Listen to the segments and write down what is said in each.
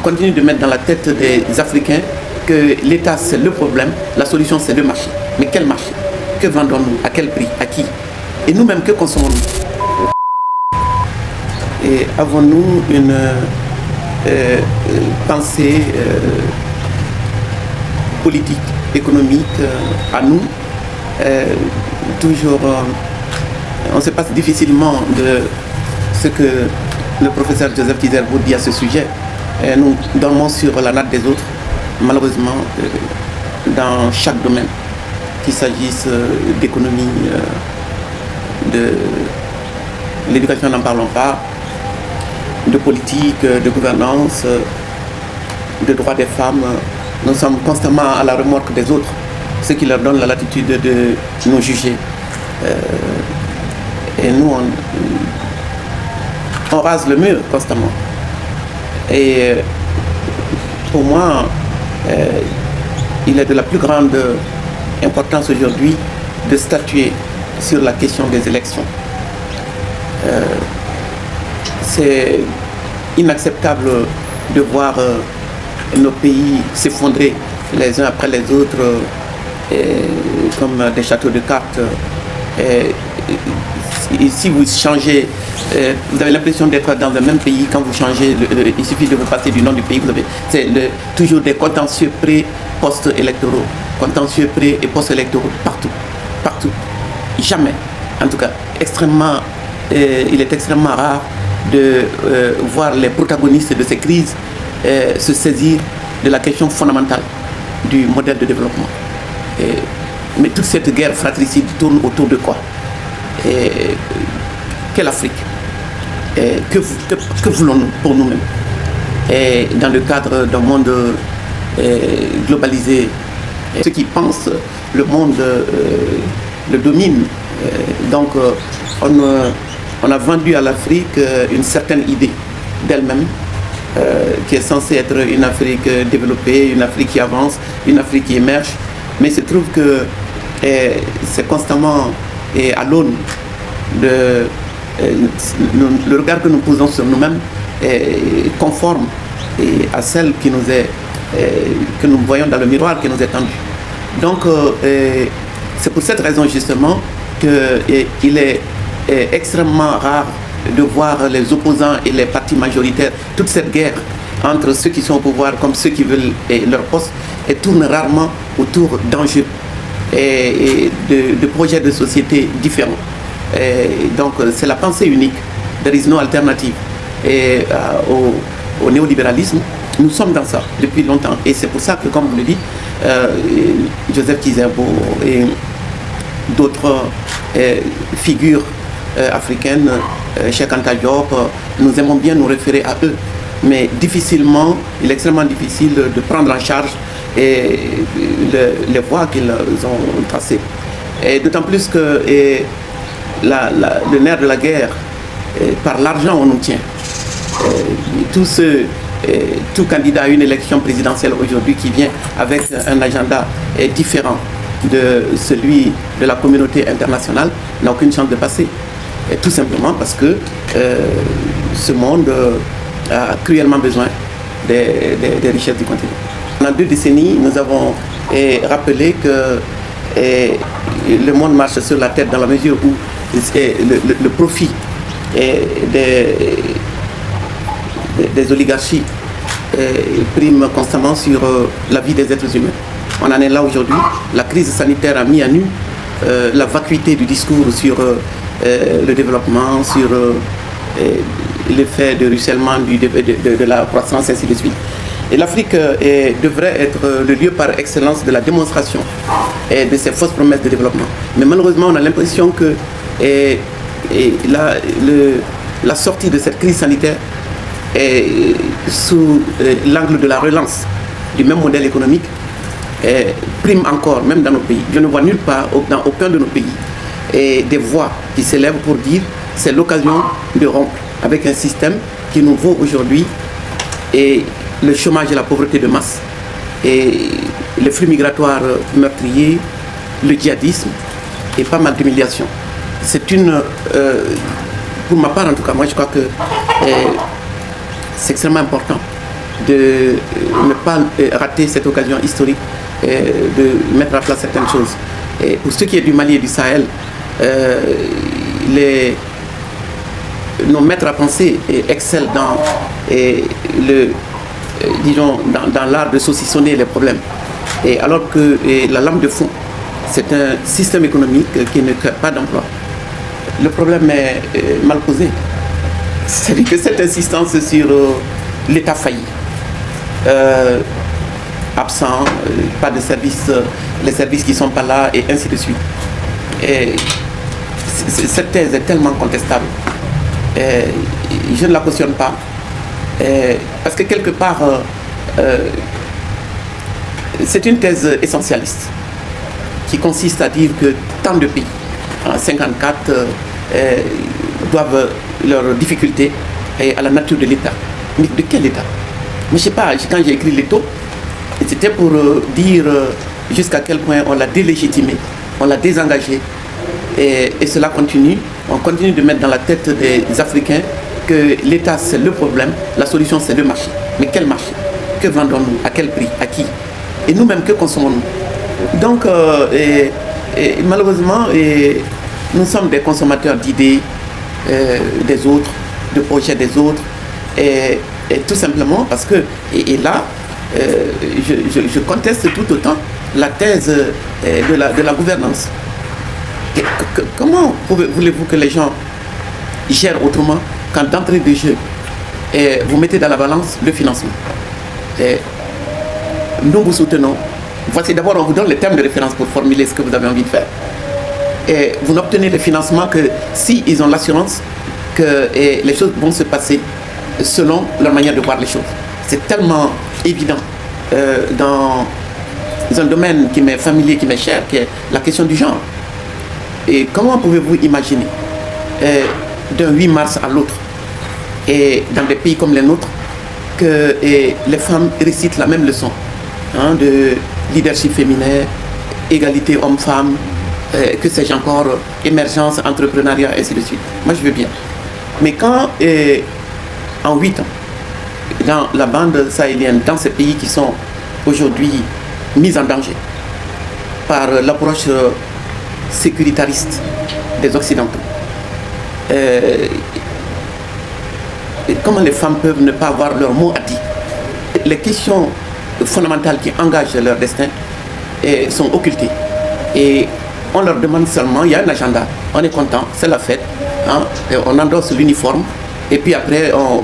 continue de mettre dans la tête des Africains que l'État c'est le problème, la solution c'est le marché. Mais quel marché? Que vendons-nous? À quel prix? À qui? Et nous-mêmes, que consommons-nous? Et avons-nous une pensée politique, économique à nous? Toujours, on se passe difficilement de ce que le professeur Joseph Kizerbo dit à ce sujet. Nous dormons sur la natte des autres, malheureusement, dans chaque domaine, qu'il s'agisse d'économie, de l'éducation, n'en parlons pas, de politique, de gouvernance, de droits des femmes. Nous sommes constamment à la remorque des autres, ce qui leur donne la latitude de nous juger. Et nous, on rase le mur constamment. Et pour moi, il est de la plus grande importance aujourd'hui de statuer sur la question des élections. C'est inacceptable de voir nos pays s'effondrer les uns après les autres comme des châteaux de cartes. Et si vous changez, vous avez l'impression d'être dans le même pays. Quand vous changez, il suffit de vous passer du nom du pays. C'est toujours des contentieux pré-post-électoraux, contentieux pré- et post-électoraux partout, partout. Jamais, en tout cas, il est extrêmement rare de voir les protagonistes de ces crises se saisir de la question fondamentale du modèle de développement. Mais toute cette guerre fratricide tourne autour de quoi? Quelle Afrique? Que voulons-nous pour nous-mêmes? Et dans le cadre d'un monde globalisé, ceux qui pensent le monde le dominent. Donc on a vendu à l'Afrique une certaine idée d'elle-même, qui est censée être une Afrique développée, une Afrique qui avance, une Afrique qui émerge. Mais il se trouve que c'est constamment à l'aune de le regard que nous posons sur nous-mêmes est conforme à celle qui nous est que nous voyons dans le miroir qui nous est tendu. Donc c'est pour cette raison justement qu'il est extrêmement rare de voir les opposants et les partis majoritaires, toute cette guerre entre ceux qui sont au pouvoir comme ceux qui veulent leur poste, et tourne rarement autour d'enjeux et de projets de société différents. Et donc c'est la pensée unique, there is no alternative. Et au néolibéralisme, nous sommes dans ça depuis longtemps. Et c'est pour ça que, comme vous le dites, Joseph Kizerbo et d'autres figures africaines, Cheikh Anta Diop, nous aimons bien nous référer à eux. Mais difficilement, il est extrêmement difficile de prendre en charge les voies qu'ils ont tracées. Et d'autant plus que le nerf de la guerre, par l'argent on nous tient. Tout candidat à une élection présidentielle aujourd'hui qui vient avec un agenda différent de celui de la communauté internationale n'a aucune chance de passer. Et tout simplement parce que ce monde a cruellement besoin des richesses du continent. Pendant 2 décennies, nous avons rappelé que le monde marche sur la tête dans la mesure où le profit des oligarchies prime constamment sur la vie des êtres humains. On en est là aujourd'hui. La crise sanitaire a mis à nu la vacuité du discours sur le développement, sur l'effet de ruissellement de la croissance, ainsi de suite. Et l'Afrique devrait être le lieu par excellence de la démonstration de ces fausses promesses de développement. Mais malheureusement, on a l'impression que la sortie de cette crise sanitaire est sous l'angle de la relance du même modèle économique prime encore, même dans nos pays. Je ne vois nulle part, dans aucun de nos pays, des voix qui s'élèvent pour dire c'est l'occasion de rompre avec un système qui nous vaut aujourd'hui et le chômage et la pauvreté de masse, et les flux migratoires meurtriers, le djihadisme et pas mal d'humiliation. C'est pour ma part en tout cas, moi je crois que c'est extrêmement important de ne pas rater cette occasion historique de mettre à plat certaines choses. Et pour ce qui est du Mali et du Sahel, nos maîtres à penser excellent dans dans l'art de saucissonner les problèmes. Et alors que la lame de fond, c'est un système économique qui ne crée pas d'emploi. Le problème est mal posé. C'est-à-dire que cette insistance sur l'État failli, absent, pas de services, les services qui ne sont pas là, et ainsi de suite. Et cette thèse est tellement contestable. Et je ne la cautionne pas. Parce que quelque part, c'est une thèse essentialiste qui consiste à dire que tant de pays, en 54, doivent leurs difficultés à la nature de l'État. Mais de quel État? Je ne sais pas, quand j'ai écrit l'étau, c'était pour dire jusqu'à quel point on l'a délégitimé, on l'a désengagé. Et cela continue. On continue de mettre dans la tête des Africains que l'État c'est le problème, la solution c'est le marché. Mais quel marché? Que vendons-nous? À quel prix? À qui? Et nous-mêmes, que consommons-nous? Donc, malheureusement, nous sommes des consommateurs d'idées des autres, de projets des autres. Et tout simplement parce que, là, je conteste tout autant la thèse de la gouvernance. Comment voulez-vous que les gens gèrent autrement quand d'entrée de jeu, vous mettez dans la balance le financement? Nous vous soutenons. Voici d'abord, on vous donne les termes de référence pour formuler ce que vous avez envie de faire. Et vous n'obtenez le financement que si ils ont l'assurance que les choses vont se passer selon leur manière de voir les choses. C'est tellement évident dans un domaine qui m'est familier, qui m'est cher, qui est la question du genre. Et comment pouvez-vous imaginer d'un 8 mars à l'autre, et dans des pays comme les nôtres, que les femmes récitent la même leçon de leadership féminin, égalité homme-femme, que sais-je encore, émergence, entrepreneuriat, ainsi de suite. Moi, je veux bien. Mais quand, en 8 ans, dans la bande sahélienne, dans ces pays qui sont aujourd'hui mis en danger par l'approche sécuritariste des Occidentaux, comment les femmes peuvent ne pas avoir leur mot à dire? Les questions fondamentales qui engagent leur destin sont occultées. Et on leur demande seulement, il y a un agenda, on est content, c'est la fête, et on endosse l'uniforme, et puis après, on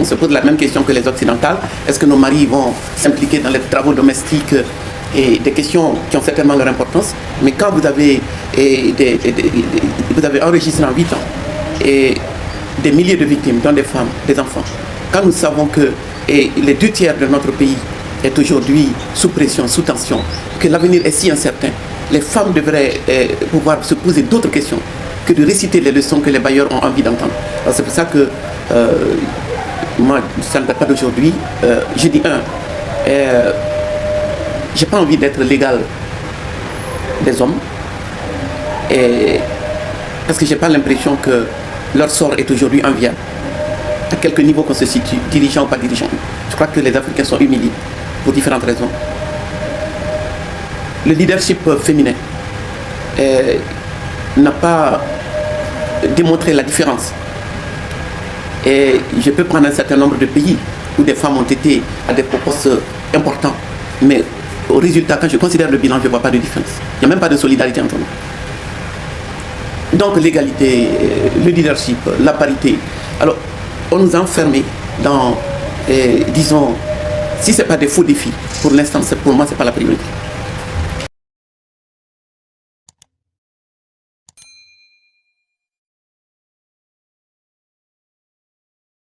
se pose la même question que les occidentales. Est-ce que nos maris vont s'impliquer dans les travaux domestiques? Et des questions qui ont certainement leur importance. Mais quand vous avez, vous avez enregistré en 8 ans et des milliers de victimes, dont des femmes, des enfants, quand nous savons que les 2 tiers de notre pays est aujourd'hui sous pression, sous tension, que l'avenir est si incertain, les femmes devraient pouvoir se poser d'autres questions que de réciter les leçons que les bailleurs ont envie d'entendre. C'est pour ça que moi, ça ne date pas d'aujourd'hui. Je dis j'ai pas envie d'être l'égal des hommes, parce que j'ai pas l'impression que leur sort est aujourd'hui enviable. À quelque niveau qu'on se situe, dirigeant ou pas dirigeant. Je crois que les Africains sont humiliés pour différentes raisons. Le leadership féminin n'a pas démontré la différence. Et je peux prendre un certain nombre de pays où des femmes ont été à des postes importants, mais au résultat, quand je considère le bilan, je ne vois pas de différence. Il n'y a même pas de solidarité entre nous. Donc l'égalité, le leadership, la parité. Alors, on nous a enfermés dans, disons, si ce n'est pas des faux défis, pour l'instant, pour moi, ce n'est pas la priorité.